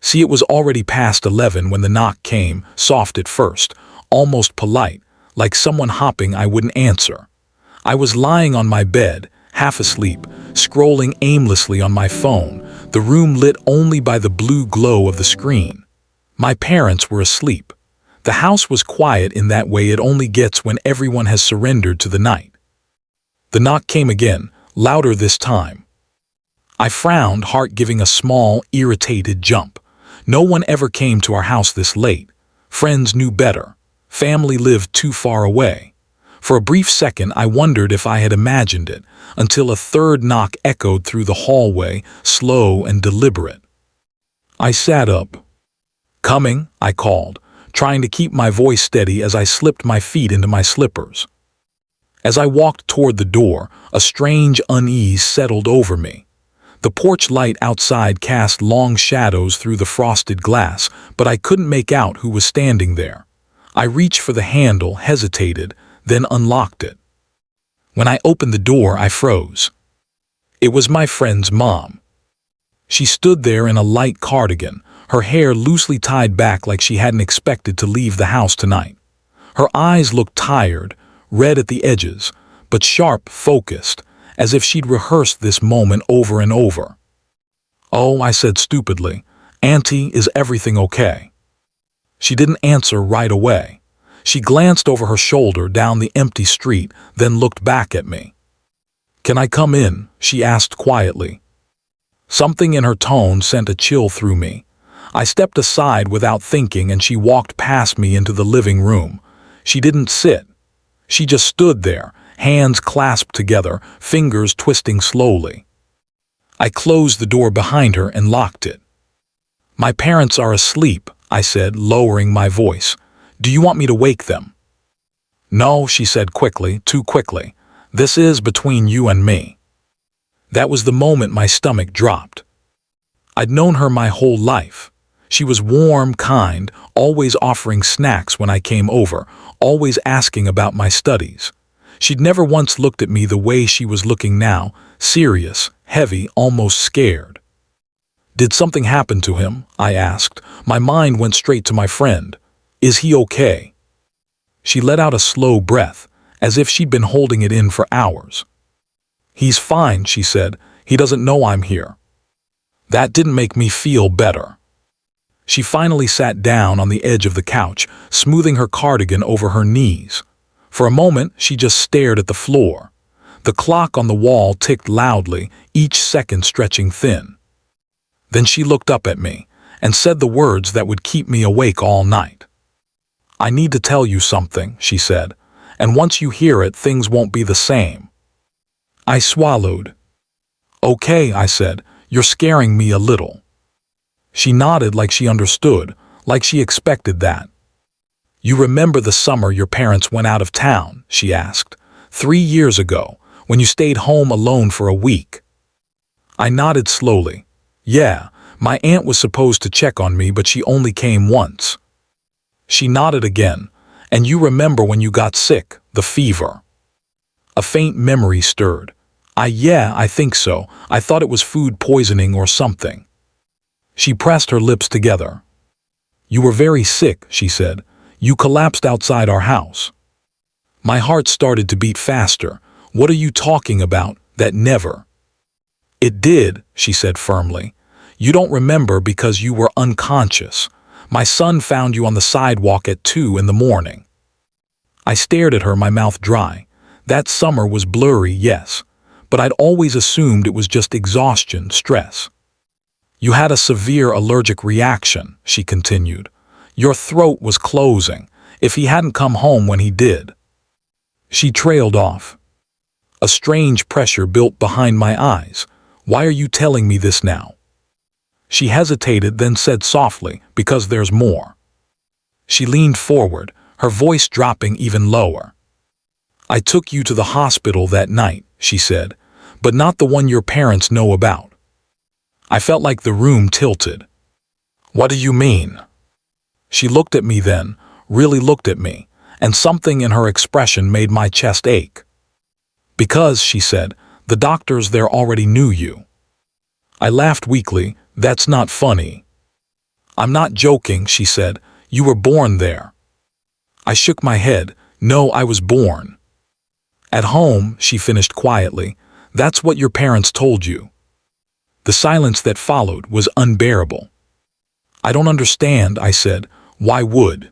See, it was already past 11 when the knock came, soft at first, almost polite, like someone hopping I wouldn't answer. I was lying on my bed, half asleep, scrolling aimlessly on my phone, the room lit only by the blue glow of the screen. My parents were asleep. The house was quiet in that way it only gets when everyone has surrendered to the night. The knock came again, louder this time. I frowned, heart giving a small, irritated jump. No one ever came to our house this late. Friends knew better. Family lived too far away. For a brief second, I wondered if I had imagined it, until a third knock echoed through the hallway, slow and deliberate. I sat up. "Coming," I called, trying to keep my voice steady as I slipped my feet into my slippers. As I walked toward the door, a strange unease settled over me. The porch light outside cast long shadows through the frosted glass, but I couldn't make out who was standing there. I reached for the handle, hesitated, then unlocked it. When I opened the door, I froze. It was my friend's mom. She stood there in a light cardigan, her hair loosely tied back like she hadn't expected to leave the house tonight. Her eyes looked tired, red at the edges, but sharp, focused, as if she'd rehearsed this moment over and over. "Oh," I said stupidly, "Auntie, is everything okay?" She didn't answer right away. She glanced over her shoulder down the empty street, then looked back at me. "Can I come in?" she asked quietly. Something in her tone sent a chill through me. I stepped aside without thinking and she walked past me into the living room. She didn't sit. She just stood there, hands clasped together, fingers twisting slowly. I closed the door behind her and locked it. "My parents are asleep," I said, lowering my voice. "Do you want me to wake them?" "No," she said quickly, too quickly. "This is between you and me." That was the moment my stomach dropped. I'd known her my whole life. She was warm, kind, always offering snacks when I came over, always asking about my studies. She'd never once looked at me the way she was looking now, serious, heavy, almost scared. "Did something happen to him?" I asked. My mind went straight to my friend. "Is he okay?" She let out a slow breath, as if she'd been holding it in for hours. "He's fine," she said. "He doesn't know I'm here." That didn't make me feel better. She finally sat down on the edge of the couch, smoothing her cardigan over her knees. For a moment, she just stared at the floor. The clock on the wall ticked loudly, each second stretching thin. Then she looked up at me and said the words that would keep me awake all night. "I need to tell you something," she said, "and once you hear it, things won't be the same." I swallowed. "Okay," I said, "you're scaring me a little." She nodded like she understood, like she expected that. "You remember the summer your parents went out of town?" she asked. 3 years ago, when you stayed home alone for a week." I nodded slowly. "Yeah, my aunt was supposed to check on me, but she only came once." She nodded again. "And you remember when you got sick, the fever?" A faint memory stirred. Yeah, I think so. I thought it was food poisoning or something." She pressed her lips together. "You were very sick," she said. "You collapsed outside our house." My heart started to beat faster. "What are you talking about? That never." "It did," she said firmly. "You don't remember because you were unconscious. My son found you on the sidewalk at 2 in the morning." I stared at her, my mouth dry. That summer was blurry, yes, but I'd always assumed it was just exhaustion, stress. "You had a severe allergic reaction," she continued. "Your throat was closing, if he hadn't come home when he did." She trailed off. A strange pressure built behind my eyes. "Why are you telling me this now?" She hesitated, then said softly, "Because there's more." She leaned forward, her voice dropping even lower. "I took you to the hospital that night," she said, "but not the one your parents know about." I felt like the room tilted. "What do you mean?" She looked at me then, really looked at me, and something in her expression made my chest ache. "Because," she said, "the doctors there already knew you." I laughed weakly. "That's not funny." I'm not joking, she said. You were born there. I shook my head. No, I was born. At home, she finished quietly. That's what your parents told you. The silence that followed was unbearable. I don't understand, I said. Why would?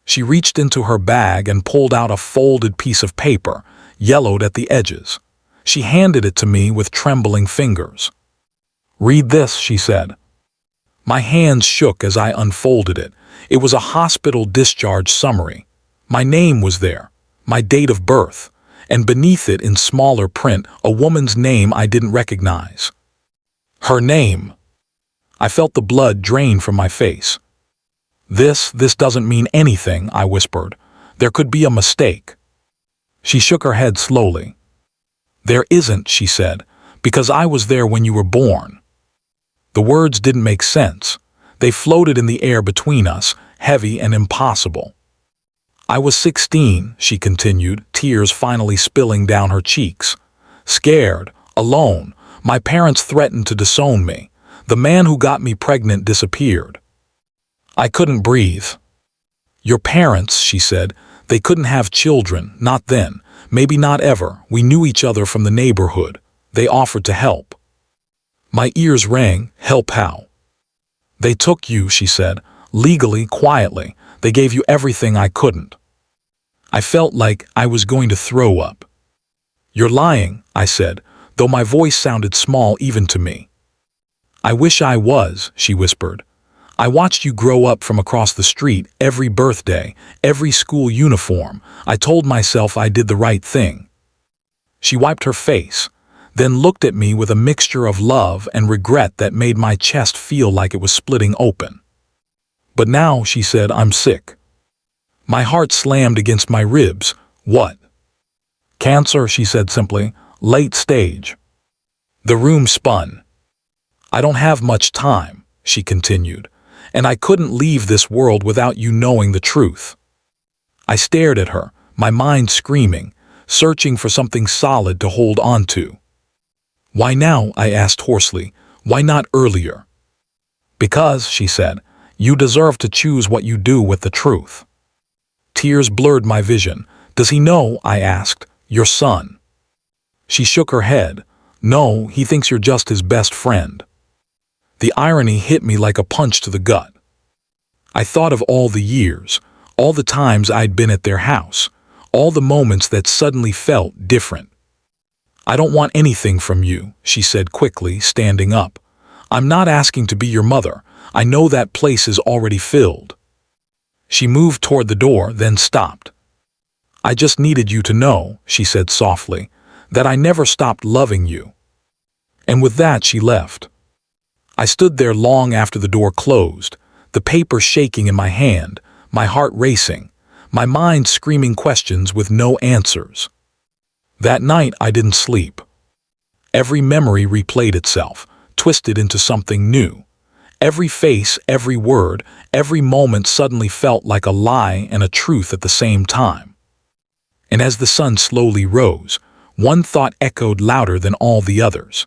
She reached into her bag and pulled out a folded piece of paper, yellowed at the edges. She handed it to me with trembling fingers. Read this, she said. My hands shook as I unfolded it. It was a hospital discharge summary. My name was there, my date of birth, and beneath it in smaller print a woman's name I didn't recognize. Her name. I felt the blood drain from my face. This doesn't mean anything, I whispered. There could be a mistake. She shook her head slowly. There isn't, she said, because I was there when you were born. The words didn't make sense. They floated in the air between us, heavy and impossible. I was 16, she continued, tears finally spilling down her cheeks. Scared, alone, my parents threatened to disown me. The man who got me pregnant disappeared. I couldn't breathe. Your parents, she said, they couldn't have children, not then, maybe not ever. We knew each other from the neighborhood. They offered to help. My ears rang. Help how? They took you, she said, legally, quietly. They gave you everything I couldn't. I felt like I was going to throw up. You're lying, I said, though my voice sounded small even to me. I wish I was, she whispered. I watched you grow up from across the street every birthday, every school uniform. I told myself I did the right thing. She wiped her face, then looked at me with a mixture of love and regret that made my chest feel like it was splitting open. But now, she said, I'm sick. My heart slammed against my ribs. What? Cancer, she said simply. Late stage. The room spun. I don't have much time, she continued, and I couldn't leave this world without you knowing the truth. I stared at her, my mind screaming, searching for something solid to hold on to. Why now? I asked hoarsely. Why not earlier? Because, she said, you deserve to choose what you do with the truth. Tears blurred my vision. Does he know? I asked. Your son. She shook her head. No, he thinks you're just his best friend. The irony hit me like a punch to the gut. I thought of all the years, all the times I'd been at their house, all the moments that suddenly felt different. I don't want anything from you, she said quickly, standing up. I'm not asking to be your mother. I know that place is already filled. She moved toward the door, then stopped. I just needed you to know, she said softly, that I never stopped loving you. And with that, she left. I stood there long after the door closed, the paper shaking in my hand, my heart racing, my mind screaming questions with no answers. That night I didn't sleep. Every memory replayed itself, twisted into something new. Every face, every word, every moment suddenly felt like a lie and a truth at the same time. And as the sun slowly rose, one thought echoed louder than all the others.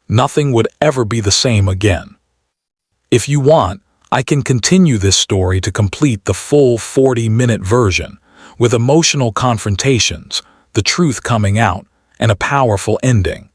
Nothing would ever be the same again. If you want, I can continue this story to complete the full 40-minute version, with emotional confrontations, the truth coming out, and a powerful ending.